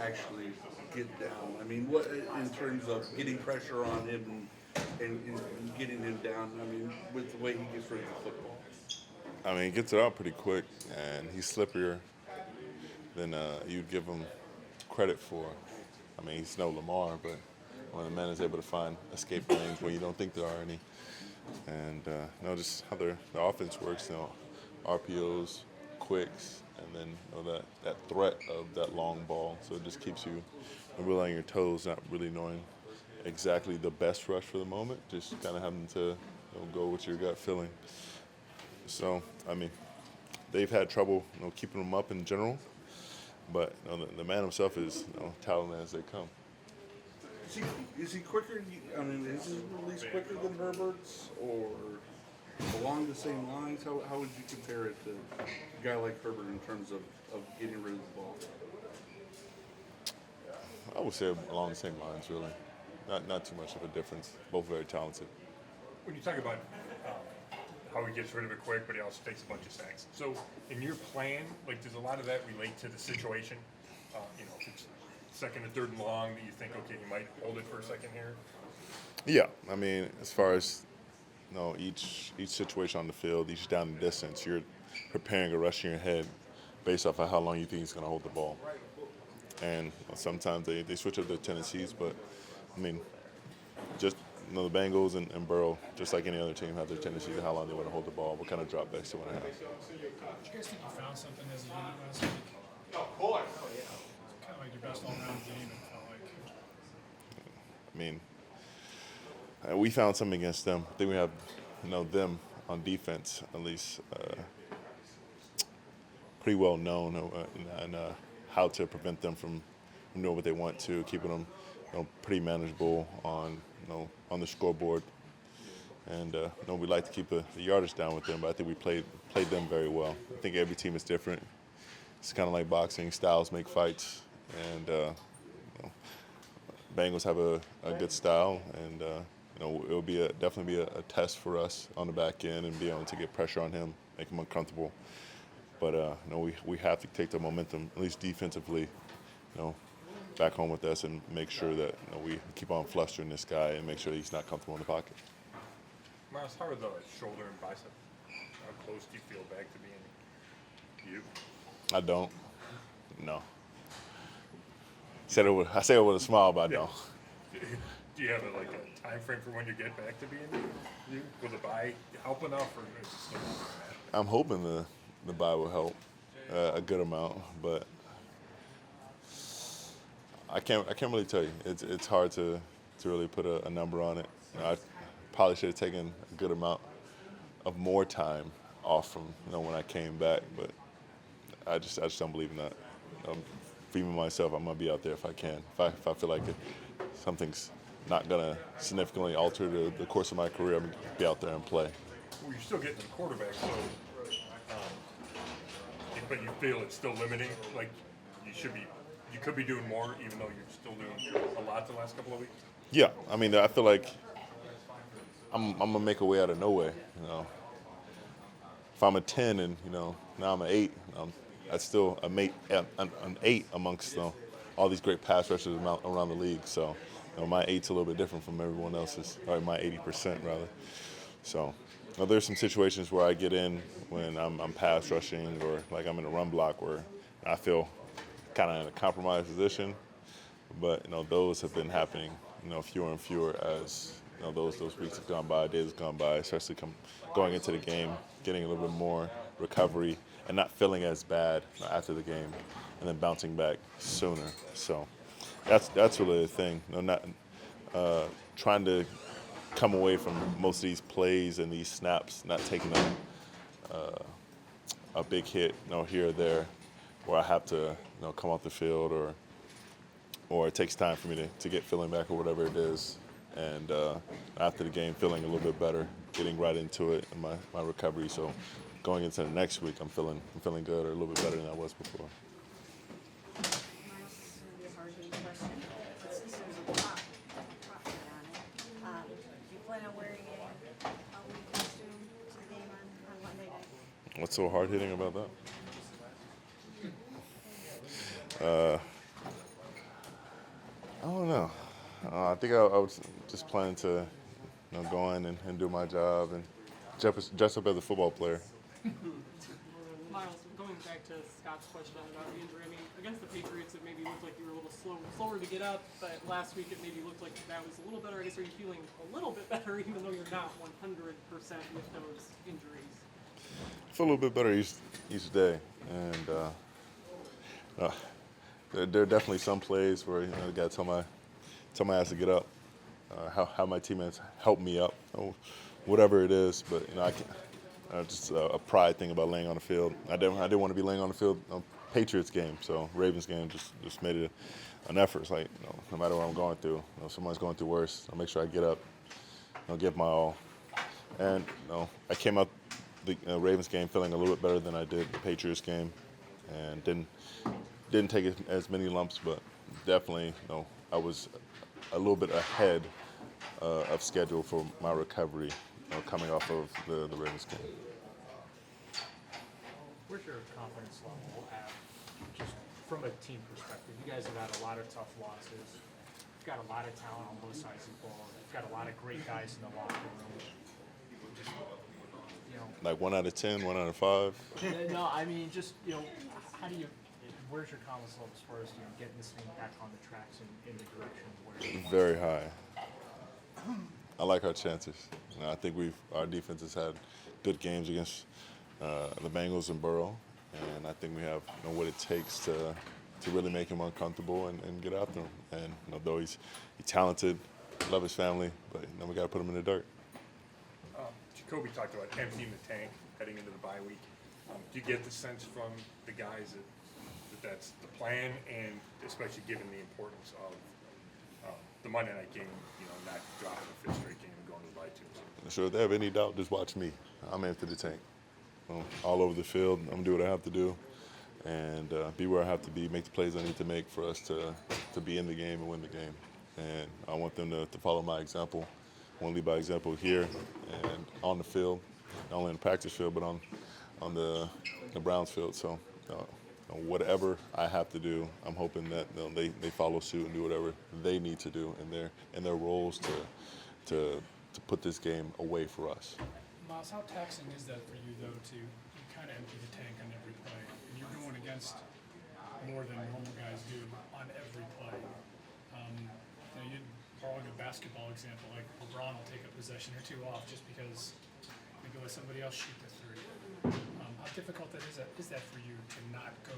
actually get down? I mean, what in terms of getting pressure on him and getting him down? I mean, with the way he gets rid of the football. I mean, he gets it out pretty quick, and he's slippier than you'd give him credit for. I mean, he's no Lamar, but when the man is able to find escape lanes where you don't think there are any, and just how the offense works, RPOs, quicks, and then that threat of that long ball. So it just keeps you really on your toes, not really knowing exactly the best rush for the moment, just kind of having to go with your gut feeling. So, I mean, they've had trouble keeping him up in general, but the man himself is talented as they come. Is he quicker? I mean, is his release quicker than Herbert's, or along the same lines? How would you compare it to a guy like Herbert in terms of getting rid of the ball? I would say along the same lines, really. Not too much of a difference. Both very talented. When you talk about how he gets rid of it quick, but he also takes a bunch of sacks. So in your plan, like, does a lot of that relate to the situation? If it's second and third and long, that you think, okay, you might hold it for a second here? Yeah, I mean, as far as each situation on the field, each down and distance, you're preparing a rush in your head based off of how long you think he's going to hold the ball. And sometimes they switch up their tendencies, but I mean, just the Bengals and Burrow, just like any other team, have their tendency to how long they want to hold the ball, what kind of dropbacks they want to have. Do you guys think you found something as a unit last week? Of course. It's kind of like your best all-around game, it felt like. I mean, we found something against them. I think we have, them on defense at least pretty well known and how to prevent them from doing what they want to, keeping them pretty manageable on the scoreboard. And we like to keep the yardage down with them, but I think we played them very well. I think every team is different. It's kind of like boxing. Styles make fights, and Bengals have a good style, and it'll be definitely be a test for us on the back end and be able to get pressure on him, make him uncomfortable. But we have to take the momentum, at least defensively, back home with us and make sure that we keep on flustering this guy and make sure that he's not comfortable in the pocket. Myles, how are the shoulder and bicep? How close do you feel back to being you? I don't. No. I say it with a smile, but I don't. Do you have a time frame for when you get back to being you? Will the bye help enough, or is it still not gonna matter? I'm hoping the bye will help a good amount, but I can't really tell you. It's hard to really put a number on it. I probably should have taken a good amount of more time off from when I came back, but I just don't believe in that. For even myself, I'm gonna be out there if I can. If I feel like something's not gonna significantly alter the course of my career, I'm gonna be out there and play. Well, you're still getting the quarterback, so but you feel it's still limiting. Like you could be doing more, even though you're still doing a lot the last couple of weeks. Yeah, I mean, I feel like I'm gonna make a way out of no way. If I'm a 10 and now I'm an 8, that's still an 8 amongst all these great pass rushers around the league. So my 8's a little bit different from everyone else's, or my 80% rather. So there's some situations where I get in when I'm pass rushing or like I'm in a run block where I feel kind of in a compromised position. But those have been happening fewer and fewer as those weeks have gone by, days have gone by, especially going into the game, getting a little bit more recovery and not feeling as bad after the game, and then bouncing back sooner. So that's really the thing. Not trying to come away from most of these plays and these snaps, not taking a big hit, here or there, where I have to, come off the field, or it takes time for me to get feeling back or whatever it is, and after the game, feeling a little bit better, getting right into it in my recovery. So going into the next week, I'm feeling good, or a little bit better than I was before. Myles, this is going to be a hard-hitting question, but since there's a top hat on it, do you plan on wearing a Halloween costume to the game on Monday night? What's so hard hitting about that? I think I was just planning to go in and do my job and dress up as a football player. Myles, going back to Scott's question about the injury, I mean, against the Patriots, it maybe looked like you were a little slower to get up, but last week it maybe looked like that was a little better. I guess, are you feeling a little bit better, even though you're not 100% with those injuries? I feel a little bit better each day, and there are definitely some plays where I got to tell my ass to get up. How my teammates help me up, whatever it is, but I can't. Just a pride thing about laying on the field. I didn't want to be laying on the field on Patriots game, so Ravens game just made it an effort. It's like no matter what I'm going through, someone's going through worse. I'll make sure I get up, give my all. And I came out the Ravens game feeling a little bit better than I did the Patriots game, and didn't take as many lumps, but definitely I was a little bit ahead of schedule for my recovery coming off of the Ravens game. Where's your confidence level at, just from a team perspective? You guys have had a lot of tough losses. You've got a lot of talent on both sides of the ball. You've got a lot of great guys in the locker room. Just, Like 1 out of 10, 1 out of 5. No, I mean, just, how do you, where's your confidence level as far as, getting this thing back on the tracks in the direction where you want Very high. I like our chances. I think our defense has had good games against the Bengals and Burrow, and I think we have what it takes to really make him uncomfortable and get after him. And though he's talented, love his family, but we got to put him in the dirt. Jacoby talked about emptying the tank heading into the bye week. Do you get the sense from the guys that that's the plan, and especially given the importance of the Monday night game, not dropping a fifth straight game and going to the bye too? So if they have any doubt, just watch me. I'm empty the tank. All over the field. I'm going to do what I have to do and be where I have to be, make the plays I need to make for us to be in the game and win the game. And I want them to follow my example. I want to lead by example here and on the field, not only in the practice field, but on the Browns field. So whatever I have to do, I'm hoping that they follow suit and do whatever they need to do in their roles to put this game away for us. Myles, how taxing is that for you, though, to kind of empty the tank on every play? And you're going against more than normal guys do on every play. You borrowing a basketball example, like LeBron will take a possession or two off just because maybe let somebody else shoot the three. How difficult is that for you to not go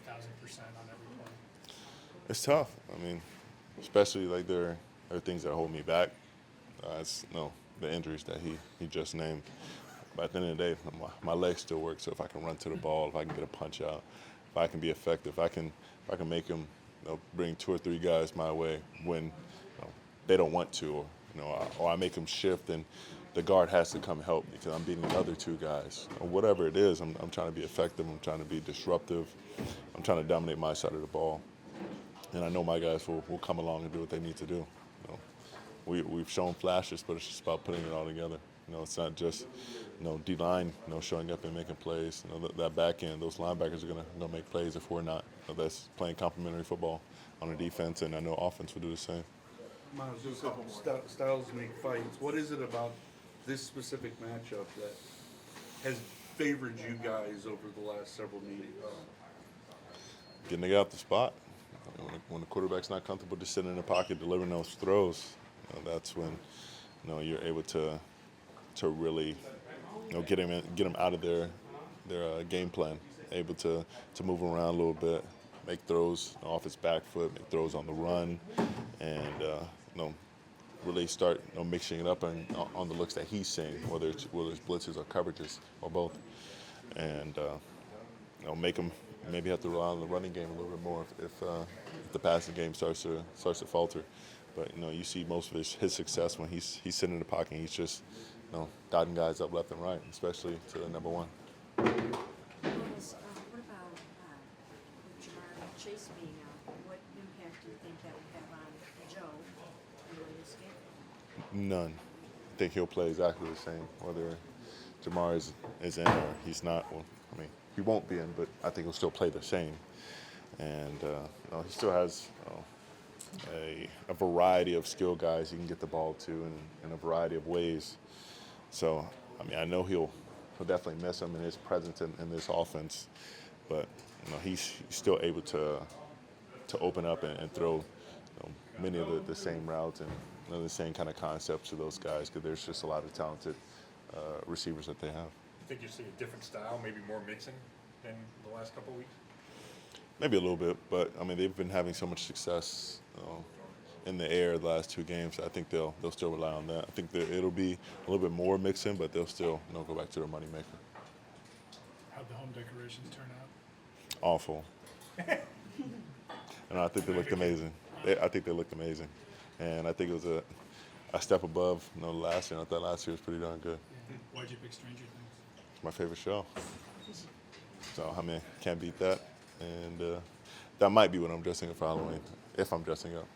1,000% on every play? It's tough. I mean, especially like there are things that hold me back. The injuries that he just named. But at the end of the day, my legs still work. So if I can run to the ball, if I can get a punch out, if I can be effective, if I can make him bring 2 or 3 guys my way when they don't want to, or I make them shift and the guard has to come help me because I'm beating the other 2 guys. Or whatever it is, I'm trying to be effective. I'm trying to be disruptive. I'm trying to dominate my side of the ball. And I know my guys will come along and do what they need to do. We've shown flashes, but it's just about putting it all together. It's not just D-line showing up and making plays. That back end, those linebackers are gonna make plays if we're not. That's playing complementary football on the defense, and I know offense will do the same. Myles, you said styles make fights. What is it about this specific matchup that has favored you guys over the last several meetings? Getting the guy off the spot. When the quarterback's not comfortable just sitting in the pocket delivering those throws, that's when you're able to really get him out of their game plan, able to move around a little bit, make throws off his back foot, make throws on the run, and really start mixing it up on the looks that he's seeing, whether it's blitzes or coverages or both, and make him maybe have to rely on the running game a little bit more if the passing game starts to falter. But you see most of his success when he's sitting in the pocket. And he's just dotting guys up left and right, especially to the number one. Myles, what about with Jamar Chase being out? What impact do you think that would have on Joe in this game? None. I think he'll play exactly the same, whether Jamar is in or he's not. Well, I mean, he won't be in, but I think he'll still play the same. And he still has a variety of skill guys he can get the ball to in a variety of ways. So, I mean, I know he'll definitely miss him in his presence in this offense, but he's still able to open up and throw many of the same routes and the same kind of concepts to those guys, because there's just a lot of talented receivers that they have. You think you see a different style, maybe more mixing than the last couple of weeks? Maybe a little bit, but I mean they've been having so much success in the air the last 2 games. I think they'll still rely on that. I think that it'll be a little bit more mixing, but they'll still go back to their moneymaker. How'd the home decorations turn out? Awful. And I think they looked amazing. I think they looked amazing, and I think it was a step above last year. I thought last year was pretty darn good. Yeah. Why'd you pick Stranger Things? It's my favorite show. So I mean, can't beat that. And that might be what I'm dressing up for Halloween, if I'm dressing up.